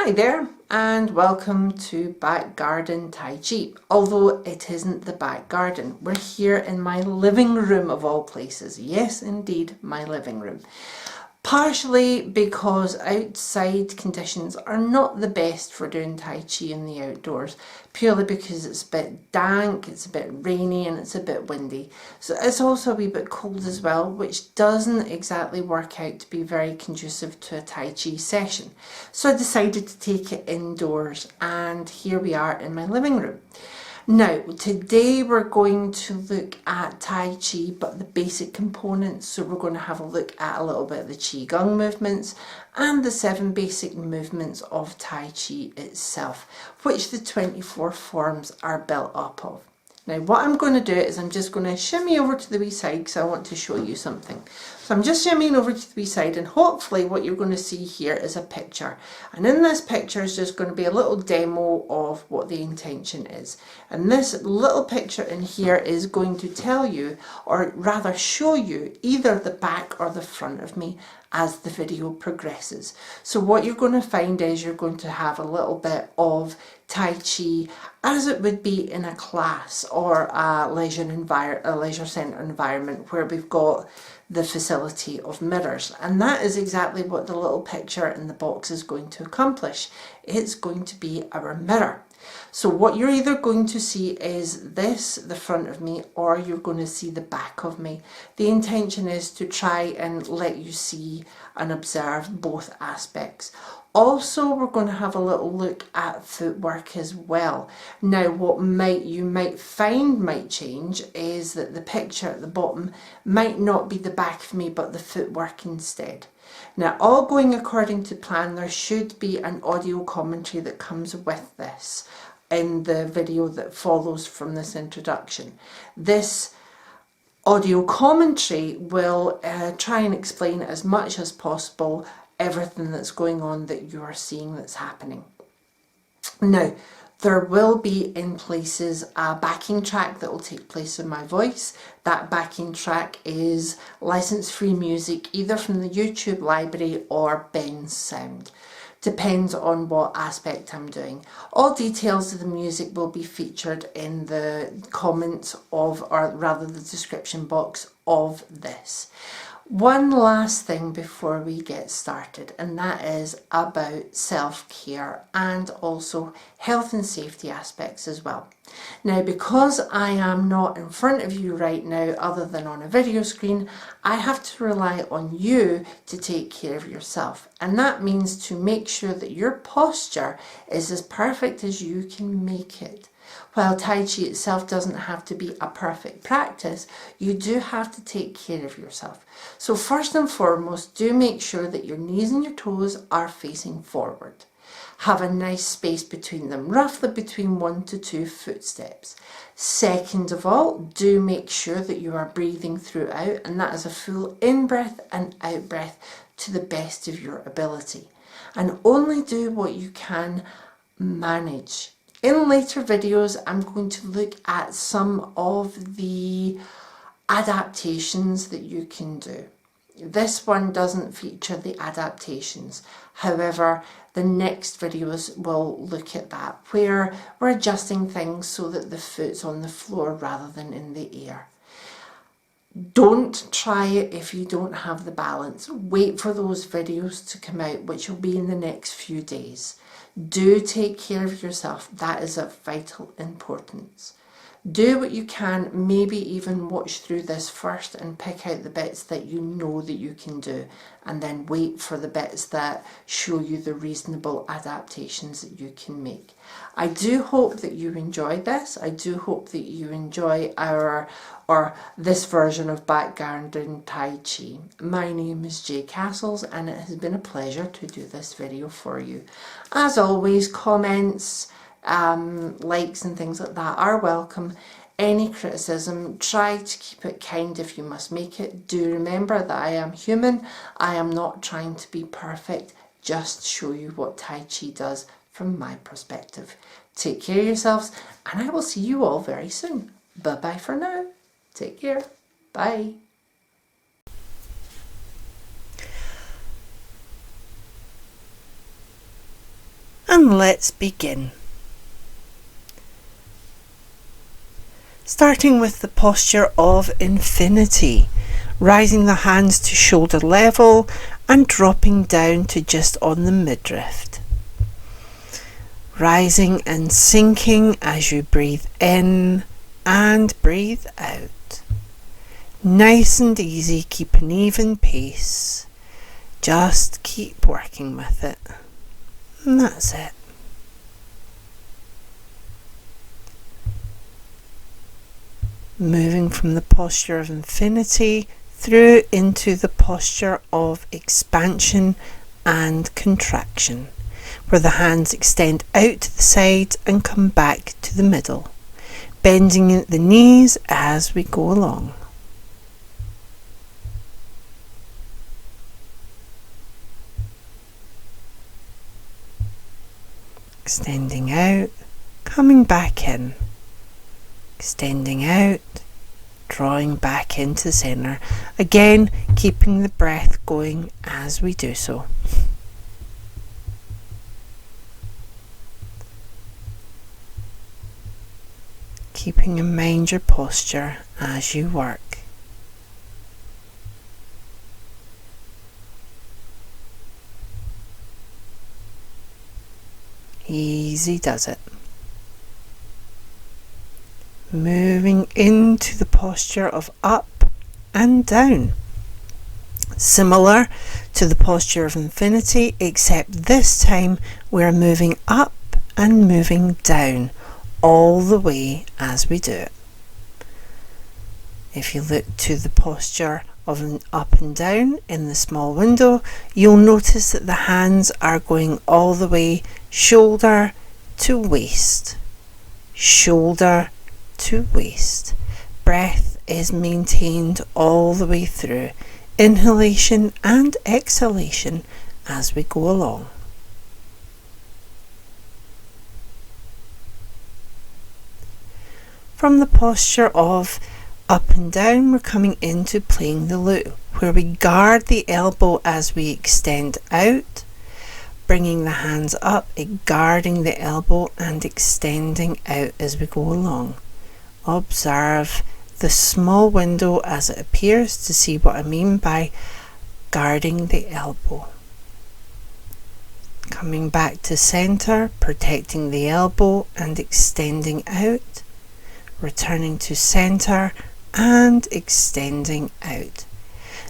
Hi there and welcome to Back Garden Tai Chi. Although it isn't the back garden, we're here in my living room of all places. Yes, indeed, my living room. Partially because outside conditions are not the best for doing Tai Chi in the outdoors, purely because it's a bit dank, it's a bit rainy and it's a bit windy. So it's also a wee bit cold as well, which doesn't exactly work out to be very conducive to a Tai Chi session. So I decided to take it indoors and here we are in my living room. Now, today we're going to look at Tai Chi, but the basic components. So we're going to have a look at a little bit of the Qi Gong movements and the 7 basic movements of Tai Chi itself, which the 24 forms are built up of. Now what I'm going to do is I'm just going to shimmy over to the wee side because I want to show you something. So I'm just shimmying over to the wee side and hopefully what you're going to see here is a picture. And in this picture is just going to be a little demo of what the intention is. And this little picture in here is going to tell you, or rather show you, either the back or the front of me as the video progresses. So what you're going to find is you're going to have a little bit of Tai Chi as it would be in a class or a leisure centre environment where we've got the facility of mirrors, and that is exactly what the little picture in the box is going to accomplish. It's going to be our mirror. So what you're either going to see is this, the front of me, or you're going to see the back of me. The intention is to try and let you see and observe both aspects. Also, we're going to have a little look at footwork as well. Now, what you might find might change is that the picture at the bottom might not be the back of me, but the footwork instead. Now, all going according to plan, there should be an audio commentary that comes with this in the video that follows from this introduction. This audio commentary will try and explain as much as possible everything that's going on that you are seeing that's happening. Now, there will be in places a backing track that will take place in my voice. That backing track is license-free music either from the YouTube library or Ben's Sound. Depends on what aspect I'm doing. All details of the music will be featured in the comments of, or rather the description box of this. One last thing before we get started, and that is about self-care and also health and safety aspects as well. Now, because I am not in front of you right now other than on a video screen, I have to rely on you to take care of yourself, and that means to make sure that your posture is as perfect as you can make it. While Tai Chi itself doesn't have to be a perfect practice, you do have to take care of yourself. So first and foremost, do make sure that your knees and your toes are facing forward. Have a nice space between them, roughly between 1 to 2 footsteps. Second of all, do make sure that you are breathing throughout, and that is a full in-breath and out-breath to the best of your ability. And only do what you can manage. In later videos, I'm going to look at some of the adaptations that you can do. This one doesn't feature the adaptations. However, the next videos will look at that, where we're adjusting things so that the foot's on the floor rather than in the air. Don't try it if you don't have the balance. Wait for those videos to come out, which will be in the next few days. Do take care of yourself. That is of vital importance. Do what you can, maybe even watch through this first and pick out the bits that you know that you can do, and then wait for the bits that show you the reasonable adaptations that you can make. I do hope that you enjoyed this. I do hope that you enjoy this version of Back Garden Tai Chi. My name is Jay Castles and it has been a pleasure to do this video for you. As always, comments, likes and things like that are welcome. Any criticism, try to keep it kind if you must make it. Do remember that I am human. I am not trying to be perfect, just show you what Tai Chi does from my perspective. Take care of yourselves and I will see you all very soon. Bye bye for now. Take care. Bye. And let's begin. Starting with the posture of infinity, rising the hands to shoulder level and dropping down to just on the midriff. Rising and sinking as you breathe in and breathe out. Nice and easy, keep an even pace. Just keep working with it. And that's it. Moving from the posture of infinity through into the posture of expansion and contraction, where the hands extend out to the sides and come back to the middle, bending at the knees as we go along. Extending out, coming back in. Extending out, drawing back into the centre. Again, keeping the breath going as we do so. Keeping in mind your posture as you work. Easy does it. Moving into the posture of up and down. Similar to the posture of infinity, except this time we're moving up and moving down all the way as we do it. If you look to the posture of an up and down in the small window, you'll notice that the hands are going all the way shoulder to waist, shoulder to waist. Breath is maintained all the way through, inhalation and exhalation as we go along. From the posture of up and down, we're coming into playing the lute, where we guard the elbow as we extend out, bringing the hands up, guarding the elbow and extending out as we go along. Observe the small window as it appears to see what I mean by guarding the elbow. Coming back to centre, protecting the elbow and extending out. Returning to centre and extending out.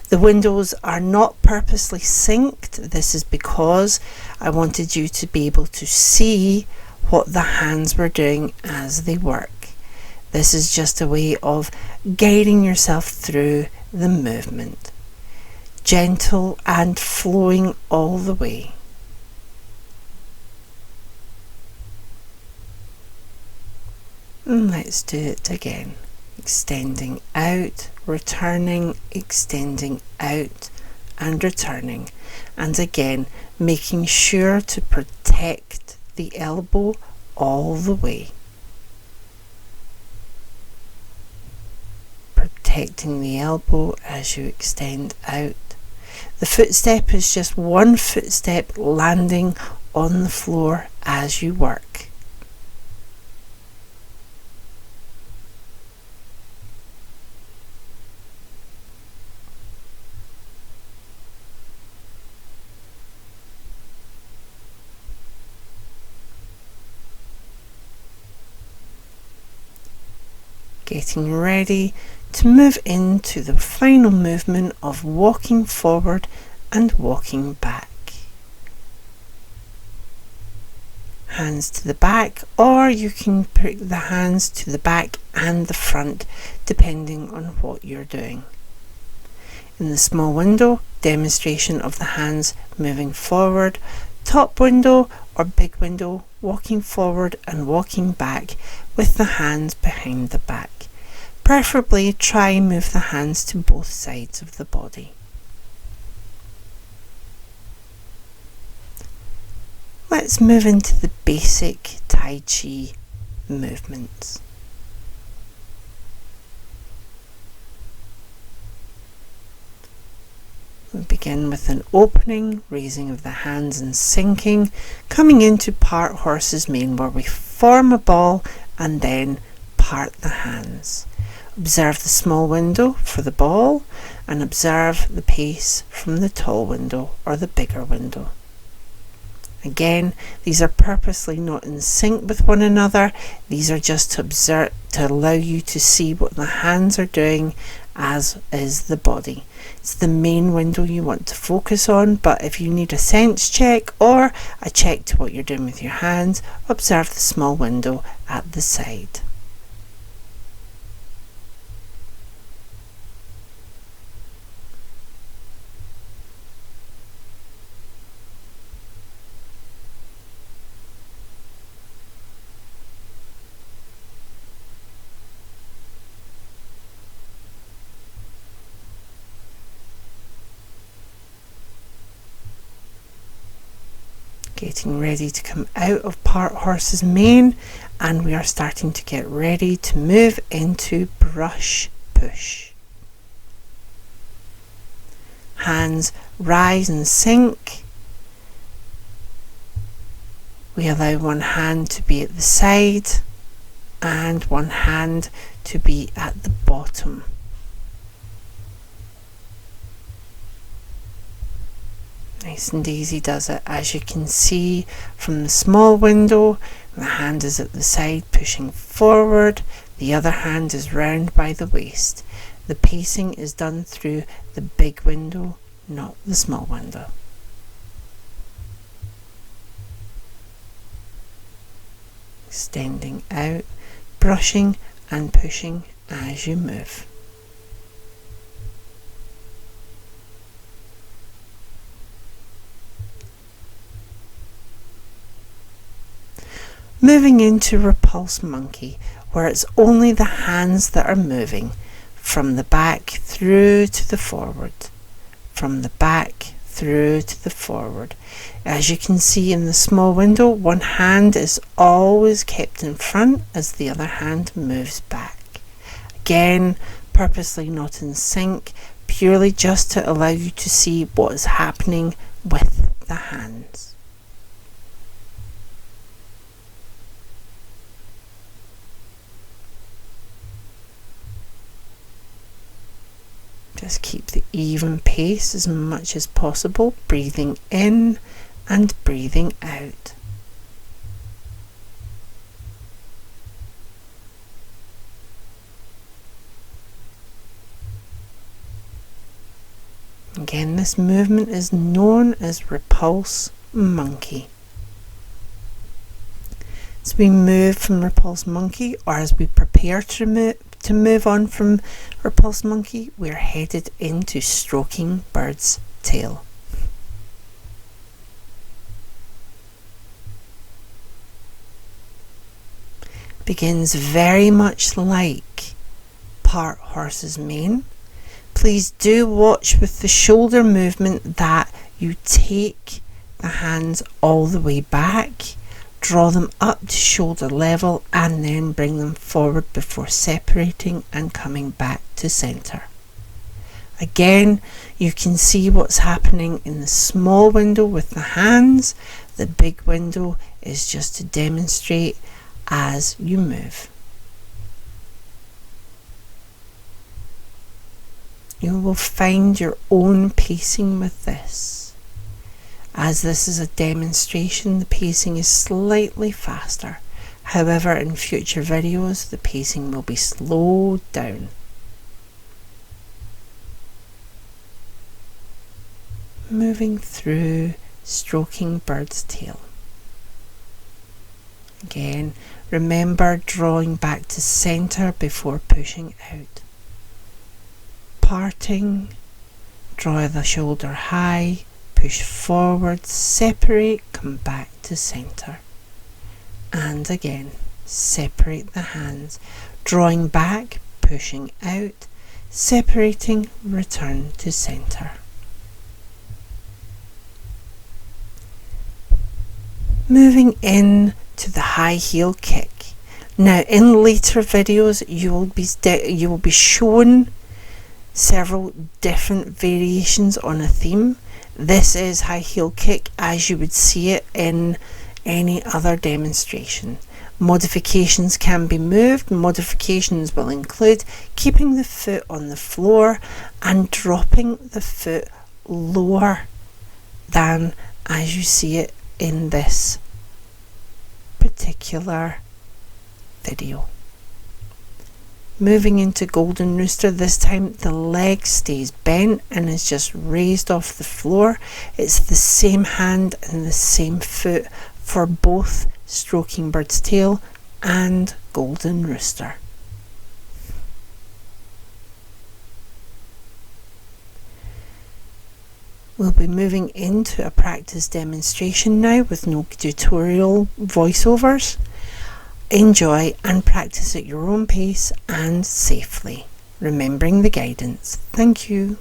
The windows are not purposely synced. This is because I wanted you to be able to see what the hands were doing as they work. This is just a way of guiding yourself through the movement. Gentle and flowing all the way. And let's do it again. Extending out, returning, extending out and returning. And again, making sure to protect the elbow all the way. Protecting the elbow as you extend out. The footstep is just one footstep landing on the floor as you work. Getting ready to move into the final movement of walking forward and walking back. Hands to the back, or you can put the hands to the back and the front depending on what you're doing. In the small window, demonstration of the hands moving forward, top window or big window, walking forward and walking back with the hands behind the back. Preferably try and move the hands to both sides of the body. Let's move into the basic Tai Chi movements. We begin begin with an opening, raising of the hands and sinking, coming into part horse's mane where we form a ball and then part the hands. Observe the small window for the ball and observe the pace from the tall window or the bigger window. Again, these are purposely not in sync with one another. These are just to observe, to allow you to see what the hands are doing, as is the body. It's the main window you want to focus on, but if you need a sense check or a check to what you're doing with your hands, observe the small window at the side. Getting ready to come out of part horse's mane, and we are starting to get ready to move into brush push. Hands rise and sink. We allow one hand to be at the side and one hand to be at the bottom. Nice and easy does it. As you can see from the small window, the hand is at the side pushing forward, the other hand is round by the waist. The pacing is done through the big window, not the small window. Extending out, brushing and pushing as you move. Moving into Repulse Monkey, where it's only the hands that are moving, from the back through to the forward, from the back through to the forward. As you can see in the small window, one hand is always kept in front as the other hand moves back. Again, purposely not in sync, purely just to allow you to see what is happening with the hands. Just keep the even pace as much as possible, breathing in and breathing out. Again, this movement is known as Repulse Monkey. As we move from Repulse Monkey, or as we prepare to move on from Repulse Monkey, we're headed into Stroking Bird's Tail. Begins very much like part horse's mane. Please do watch with the shoulder movement that you take the hands all the way back, draw them up to shoulder level and then bring them forward before separating and coming back to center. Again, you can see what's happening in the small window with the hands. The big window is just to demonstrate as you move. You will find your own pacing with this. As this is a demonstration, the pacing is slightly faster. However, in future videos, the pacing will be slowed down. Moving through Stroking Bird's Tail. Again, remember drawing back to center before pushing out. Parting, draw the shoulder high, push forward, separate, come back to center. And again, separate the hands, drawing back, pushing out, separating, return to center. Moving in to the high heel kick. Now in later videos you will be shown several different variations on a theme. This is high heel kick as you would see it in any other demonstration. Modifications can be moved. Modifications will include keeping the foot on the floor and dropping the foot lower than as you see it in this particular video. Moving into Golden Rooster, this time the leg stays bent and is just raised off the floor. It's the same hand and the same foot for both Stroking Bird's Tail and Golden Rooster. We'll be moving into a practice demonstration now with no tutorial voiceovers. Enjoy and practice at your own pace and safely, remembering the guidance. Thank you.